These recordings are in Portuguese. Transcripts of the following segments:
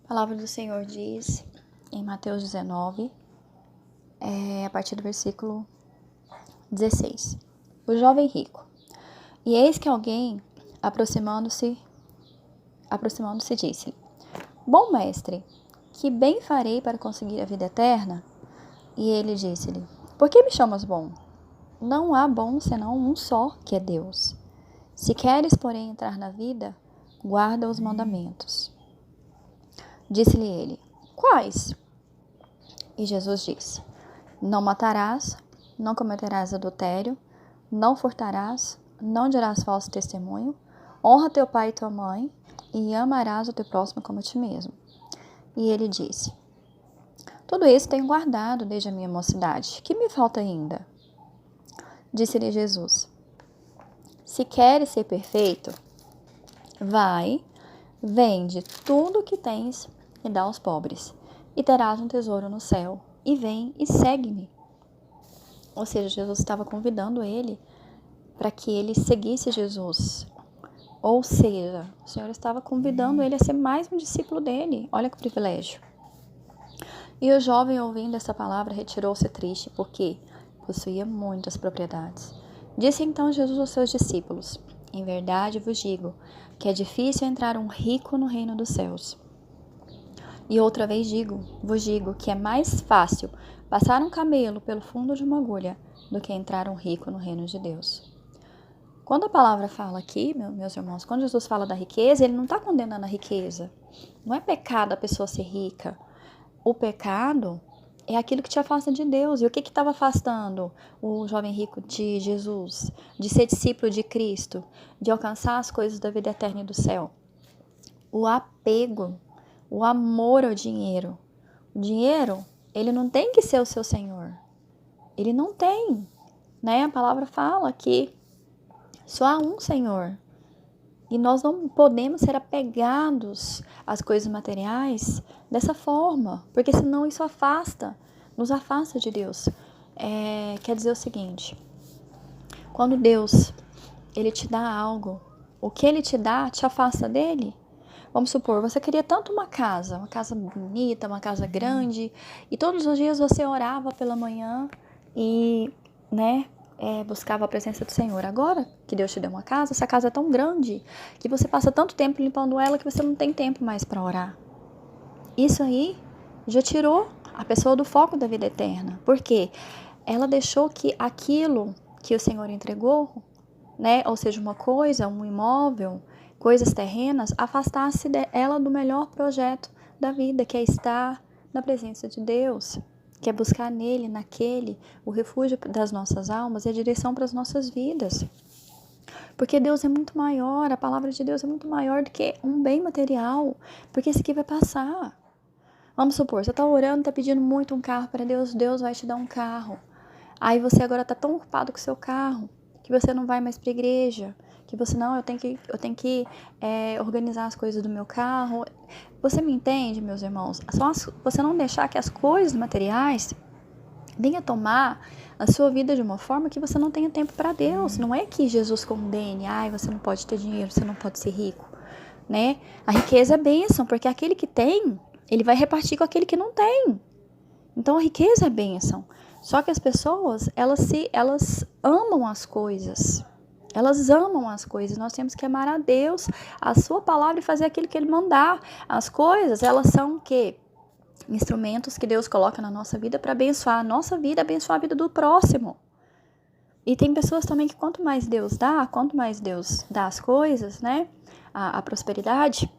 A palavra do Senhor diz em Mateus 19, a partir do versículo 16. O jovem rico. E eis que alguém, aproximando-se, disse-lhe: Bom mestre, que bem farei para conseguir a vida eterna? E ele disse-lhe: Por que me chamas bom? Não há bom senão um só, que é Deus. Se queres, porém, entrar na vida, guarda os mandamentos. Disse-lhe ele: Quais? E Jesus disse: Não matarás, não cometerás adultério, não furtarás, não dirás falso testemunho, honra teu pai e tua mãe, e amarás o teu próximo como a ti mesmo. E ele disse: Tudo isso tenho guardado desde a minha mocidade. Que me falta ainda? Disse-lhe Jesus: Se queres ser perfeito, vai, vende tudo o que tens e dá aos pobres, e terás um tesouro no céu. E vem e segue-me. Ou seja, Jesus estava convidando ele para que ele seguisse Jesus. Ou seja, o Senhor estava convidando ele a ser mais um discípulo dele. Olha que privilégio. E o jovem, ouvindo essa palavra, retirou-se triste, porque possuía muitas propriedades. Disse então Jesus aos seus discípulos: Em verdade vos digo que é difícil entrar um rico no reino dos céus. E outra vez vos digo que é mais fácil passar um camelo pelo fundo de uma agulha do que entrar um rico no reino de Deus. Quando a palavra fala aqui, meus irmãos, quando Jesus fala da riqueza, ele não está condenando a riqueza. Não é pecado a pessoa ser rica. O pecado é aquilo que te afasta de Deus. E o que estava afastando o jovem rico de Jesus? De ser discípulo de Cristo, de alcançar as coisas da vida eterna e do céu? O apego, o amor ao dinheiro. O dinheiro, ele não tem que ser o seu senhor. Ele não tem, né? A palavra fala que só há um Senhor. E nós não podemos ser apegados às coisas materiais dessa forma, porque senão isso nos afasta de Deus. Quer dizer o seguinte: quando Deus ele te dá algo, o que ele te dá te afasta dele. Vamos supor, você queria tanto uma casa bonita, uma casa grande, e todos os dias você orava pela manhã e, buscava a presença do Senhor. Agora que Deus te deu uma casa, essa casa é tão grande que você passa tanto tempo limpando ela que você não tem tempo mais para orar. Isso aí já tirou a pessoa do foco da vida eterna. Por quê? Ela deixou que aquilo que o Senhor entregou, ou seja, uma coisa, um imóvel, coisas terrenas, afastasse ela do melhor projeto da vida, que é estar na presença de Deus, que é buscar nele, naquele, o refúgio das nossas almas e a direção para as nossas vidas. Porque Deus é muito maior, a palavra de Deus é muito maior do que um bem material, porque esse aqui vai passar. Vamos supor, você está orando, está pedindo muito um carro para Deus, Deus vai te dar um carro. Aí você agora está tão ocupado com o seu carro, que você não vai mais para a igreja, que você, não, eu tenho que organizar as coisas do meu carro. Você me entende, meus irmãos? Você não deixar que as coisas materiais venham tomar a sua vida de uma forma que você não tenha tempo para Deus. Não é que Jesus condene, você não pode ter dinheiro, você não pode ser rico, né? A riqueza é bênção, porque aquele que tem, ele vai repartir com aquele que não tem. Então a riqueza é bênção. Só que as pessoas, elas amam as coisas. Elas amam as coisas. Nós temos que amar a Deus, a sua palavra e fazer aquilo que ele mandar. As coisas, elas são o quê? Instrumentos que Deus coloca na nossa vida para abençoar a nossa vida, abençoar a vida do próximo. E tem pessoas também que quanto mais Deus dá as coisas, né? A prosperidade,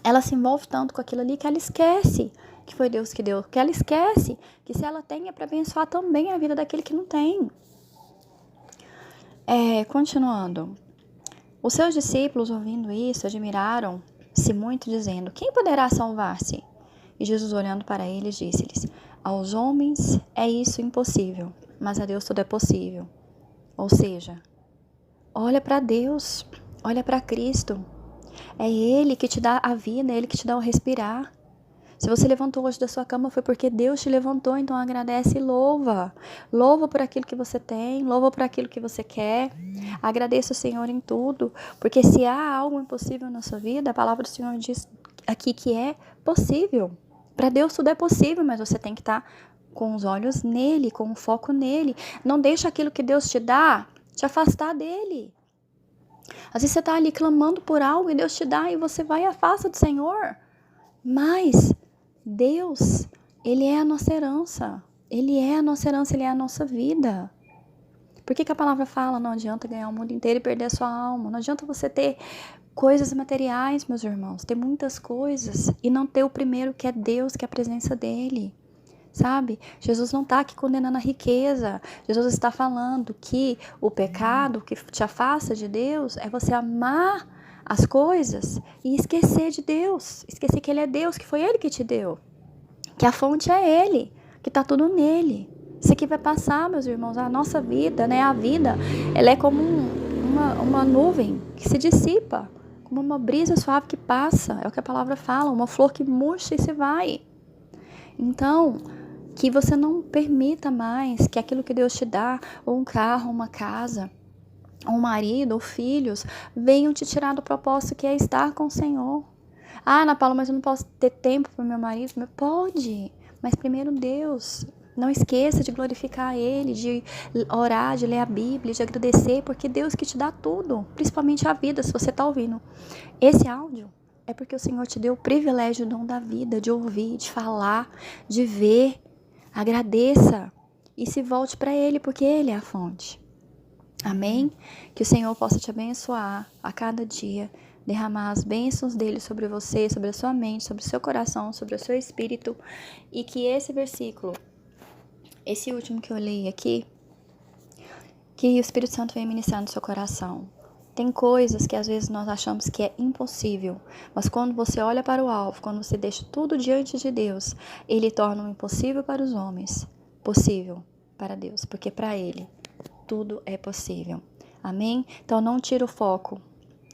ela se envolve tanto com aquilo ali que ela esquece que foi Deus que deu, que ela esquece que se ela tem é para abençoar também a vida daquele que não tem. Continuando. Os seus discípulos, ouvindo isso, admiraram-se muito, dizendo: Quem poderá salvar-se? E Jesus, olhando para eles, disse-lhes: Aos homens é isso impossível, mas a Deus tudo é possível. Ou seja, olha para Deus, olha para Cristo. É Ele que te dá a vida, é Ele que te dá o respirar. Se você levantou hoje da sua cama foi porque Deus te levantou, então agradece e louva. Louva por aquilo que você tem, louva por aquilo que você quer. Agradeça o Senhor em tudo, porque se há algo impossível na sua vida, a palavra do Senhor diz aqui que é possível. Para Deus tudo é possível, mas você tem que estar com os olhos nele, com o foco nele. Não deixa aquilo que Deus te dá te afastar dele. Às vezes você está ali clamando por algo e Deus te dá e você vai e afasta do Senhor. Mas Deus, Ele é a nossa herança. Ele é a nossa herança, Ele é a nossa vida. Por que a palavra fala, não adianta ganhar o mundo inteiro e perder a sua alma? Não adianta você ter coisas materiais, meus irmãos, ter muitas coisas e não ter o primeiro, que é Deus, que é a presença dEle. Sabe? Jesus não está aqui condenando a riqueza. Jesus está falando que o pecado que te afasta de Deus é você amar as coisas e esquecer de Deus. Esquecer que Ele é Deus, que foi Ele que te deu. Que a fonte é Ele, que está tudo nele. Isso aqui vai passar, meus irmãos. A nossa vida, né? A vida, ela é como uma nuvem que se dissipa. Como uma brisa suave que passa. É o que a palavra fala. Uma flor que murcha e se vai. Então, que você não permita mais que aquilo que Deus te dá, ou um carro, uma casa, ou um marido, ou filhos, venham te tirar do propósito que é estar com o Senhor. Ah, Ana Paula, mas eu não posso ter tempo para o meu marido. Pode, mas primeiro Deus. Não esqueça de glorificar Ele, de orar, de ler a Bíblia, de agradecer, porque Deus que te dá tudo, principalmente a vida. Se você está ouvindo esse áudio, é porque o Senhor te deu o privilégio, o dom da vida, de ouvir, de falar, de ver. Agradeça e se volte para Ele, porque Ele é a fonte. Amém? Que o Senhor possa te abençoar a cada dia, derramar as bênçãos dele sobre você, sobre a sua mente, sobre o seu coração, sobre o seu espírito, e que esse versículo, esse último que eu li aqui, que o Espírito Santo venha ministrar no seu coração. Tem coisas que às vezes nós achamos que é impossível, mas quando você olha para o alvo, quando você deixa tudo diante de Deus, Ele torna o impossível para os homens possível para Deus, porque para Ele tudo é possível. Amém? Então não tira o foco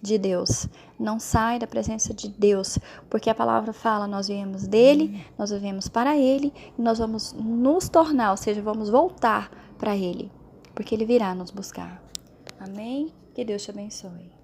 de Deus, não sai da presença de Deus, porque a palavra fala, nós viemos dele, nós vivemos para Ele, e nós vamos nos tornar, ou seja, vamos voltar para Ele, porque Ele virá nos buscar. Amém? Que Deus te abençoe.